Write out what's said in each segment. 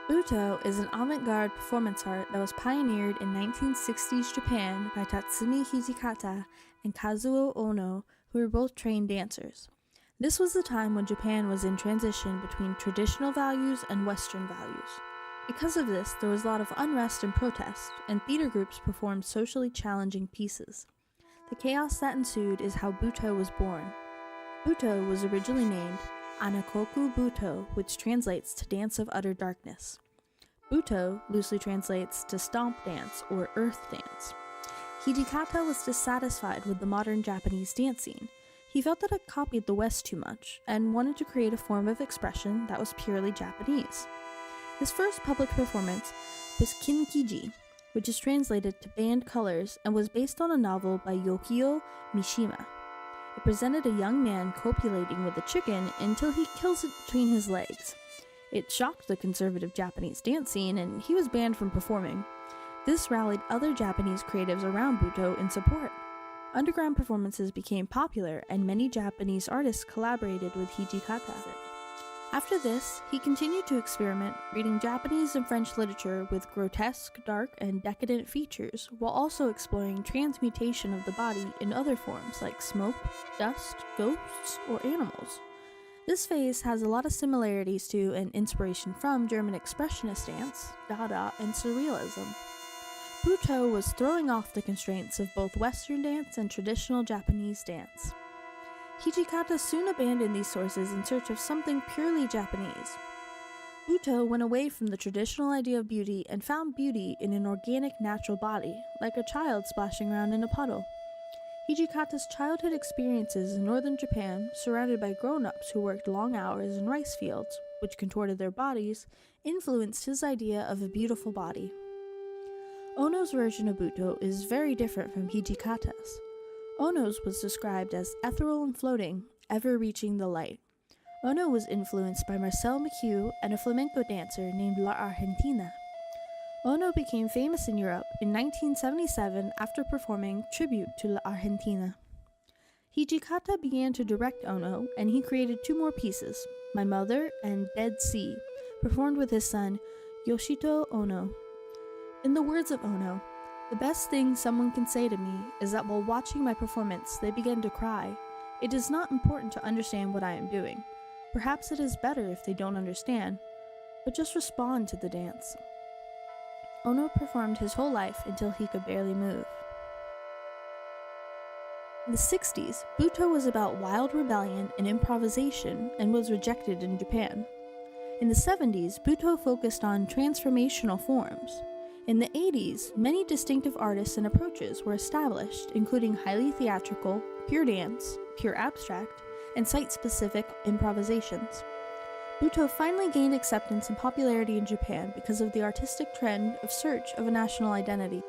Butoh is an avant-garde performance art that was pioneered in 1960s Japan by Tatsumi Hijikata and Kazuo Ono, who were both trained dancers. This was the time when Japan was in transition between traditional values and Western values. Because of this, there was a lot of unrest and protest, and theater groups performed socially challenging pieces. The chaos that ensued is how Butoh was born. Butoh was originally named Anakoku Butoh, which translates to Dance of Utter Darkness. Butoh loosely translates to Stomp Dance or Earth Dance. Hijikata was dissatisfied with the modern Japanese dance scene. He felt that it copied the West too much and wanted to create a form of expression that was purely Japanese. His first public performance was Kinkiji, which is translated to Band Colors and was based on a novel by Yukio Mishima. It presented a young man copulating with a chicken until he kills it between his legs. It shocked the conservative Japanese dance scene, and he was banned from performing. This rallied other Japanese creatives around Butoh in support. Underground performances became popular, and many Japanese artists collaborated with Hijikata. After this, he continued to experiment, reading Japanese and French literature with grotesque, dark, and decadent features, while also exploring transmutation of the body in other forms like smoke, dust, ghosts, or animals. This phase has a lot of similarities to and inspiration from German expressionist dance, Dada, and Surrealism. Butoh was throwing off the constraints of both Western dance and traditional Japanese dance. Hijikata soon abandoned these sources in search of something purely Japanese. Butoh went away from the traditional idea of beauty and found beauty in an organic, natural body, like a child splashing around in a puddle. Hijikata's childhood experiences in northern Japan, surrounded by grown-ups who worked long hours in rice fields, which contorted their bodies, influenced his idea of a beautiful body. Ono's version of Butoh is very different from Hijikata's. Ono's was described as ethereal and floating, ever reaching the light. Ono was influenced by Marcel McHugh and a flamenco dancer named La Argentina. Ono became famous in Europe in 1977 after performing tribute to La Argentina. Hijikata began to direct Ono, and he created two more pieces, My Mother and Dead Sea, performed with his son Yoshito Ono. In the words of Ono, "The best thing someone can say to me is that while watching my performance, they begin to cry. It is not important to understand what I am doing. Perhaps it is better if they don't understand, but just respond to the dance." Ono performed his whole life until he could barely move. In the 60s, Butoh was about wild rebellion and improvisation and was rejected in Japan. In the 70s, Butoh focused on transformational forms. In the 80s, many distinctive artists and approaches were established, including highly theatrical, pure dance, pure abstract, and site-specific improvisations. Butoh finally gained acceptance and popularity in Japan because of the artistic trend of search of a national identity.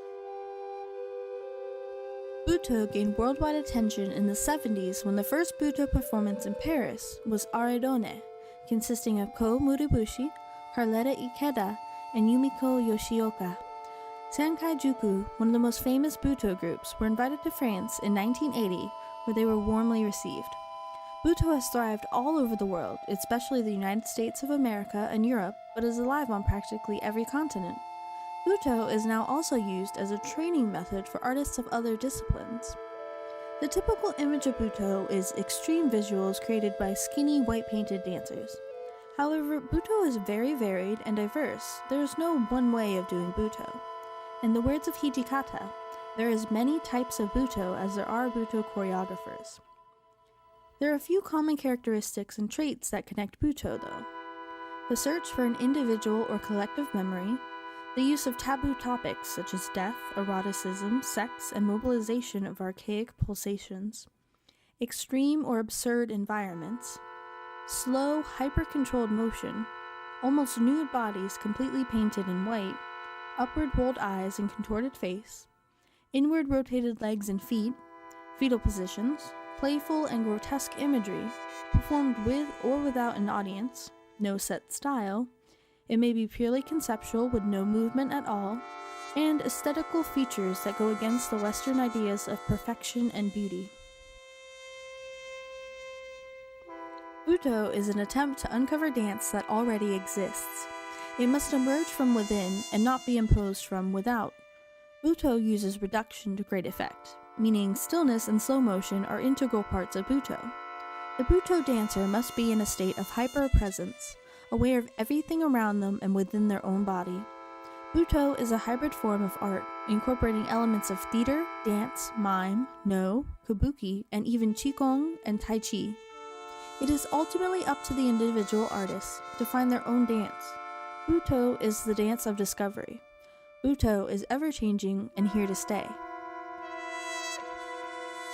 Butoh gained worldwide attention in the 70s when the first Butoh performance in Paris was Aredone, consisting of Ko Muribushi, Carletta Ikeda, and Yumiko Yoshioka. Sankaijuku, one of the most famous Butoh groups, were invited to France in 1980, where they were warmly received. Butoh has thrived all over the world, especially the United States of America and Europe, but is alive on practically every continent. Butoh is now also used as a training method for artists of other disciplines. The typical image of Butoh is extreme visuals created by skinny, white-painted dancers. However, Butoh is very varied and diverse. There is no one way of doing Butoh. In the words of Hijikata, there is many types of Butoh as there are Butoh choreographers. There are a few common characteristics and traits that connect Butoh, though. The search for an individual or collective memory, the use of taboo topics such as death, eroticism, sex, and mobilization of archaic pulsations, extreme or absurd environments, slow, hyper-controlled motion, almost nude bodies completely painted in white, upward rolled eyes and contorted face, inward rotated legs and feet, fetal positions, playful and grotesque imagery, performed with or without an audience, no set style, it may be purely conceptual with no movement at all, and aesthetical features that go against the Western ideas of perfection and beauty. Butoh is an attempt to uncover dance that already exists. It must emerge from within and not be imposed from without. Butoh uses reduction to great effect, meaning stillness and slow motion are integral parts of Butoh. The Butoh dancer must be in a state of hyper-presence, aware of everything around them and within their own body. Butoh is a hybrid form of art, incorporating elements of theater, dance, mime, no, kabuki, and even qigong and tai chi. It is ultimately up to the individual artists to find their own dance. Butoh is the dance of discovery. Butoh is ever-changing and here to stay.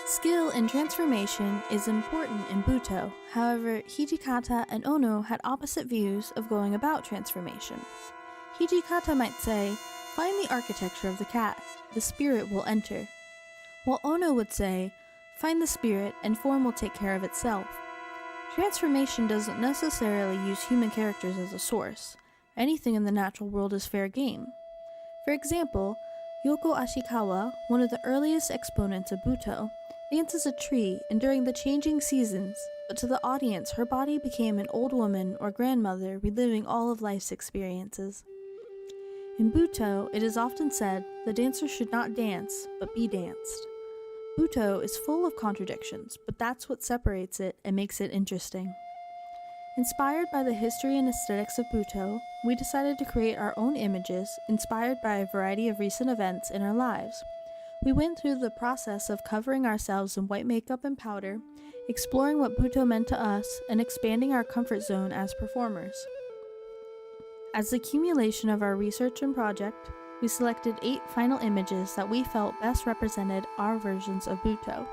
Skill in transformation is important in Butoh. However, Hijikata and Ono had opposite views of going about transformation. Hijikata might say, "Find the architecture of the cat, the spirit will enter," while Ono would say, "Find the spirit and form will take care of itself." Transformation doesn't necessarily use human characters as a source. Anything in the natural world is fair game. For example, Yoko Ashikawa, one of the earliest exponents of Butoh, dances a tree enduring the changing seasons, but to the audience her body became an old woman or grandmother reliving all of life's experiences. In Butoh, it is often said the dancer should not dance, but be danced. Butoh is full of contradictions, but that's what separates it and makes it interesting. Inspired by the history and aesthetics of Butoh, we decided to create our own images inspired by a variety of recent events in our lives. We went through the process of covering ourselves in white makeup and powder, exploring what Butoh meant to us, and expanding our comfort zone as performers. As the accumulation of our research and project, we selected 8 final images that we felt best represented our versions of Butoh.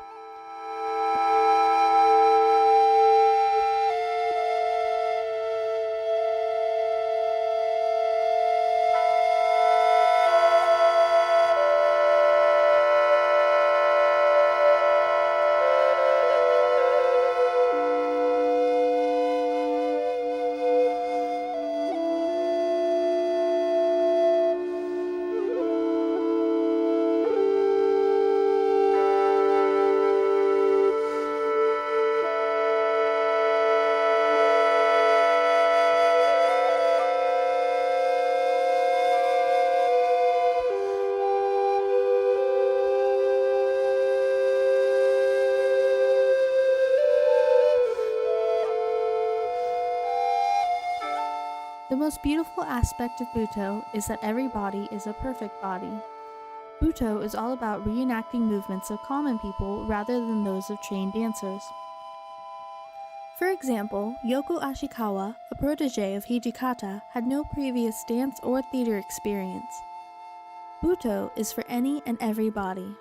The most beautiful aspect of Butoh is that every body is a perfect body. Butoh is all about reenacting movements of common people rather than those of trained dancers. For example, Yoko Ashikawa, a protege of Hijikata, had no previous dance or theater experience. Butoh is for any and every body.